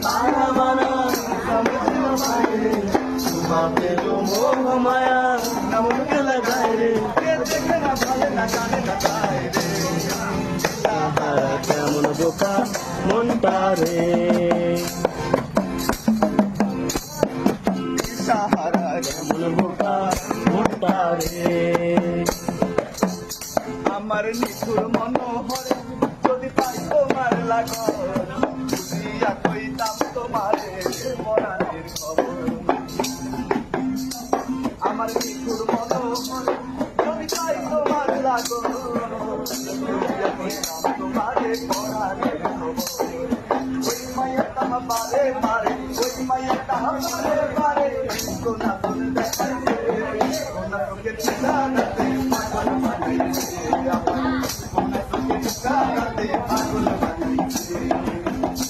তারা মানা সমুদ্র বাইরে তোমাতে মোহ মায়া কেমন গেলে বাইরে কে দেখে না ভালে না জানে না বাইরে কেমন বোকা মনটা রে সাহারা কেমন বোকা মনটা রে আমার নিঠুর মনোহর যদি পাই তোমার লাগর বুঝিয়া কইতাম তোমারে মরানের খবর আমার নিঠুর মনোহর যদি পাই তোমার লাগর বুঝিয়া কইতাম তোমারে মরানের খবর ওই মায়া তাহা বারে বারে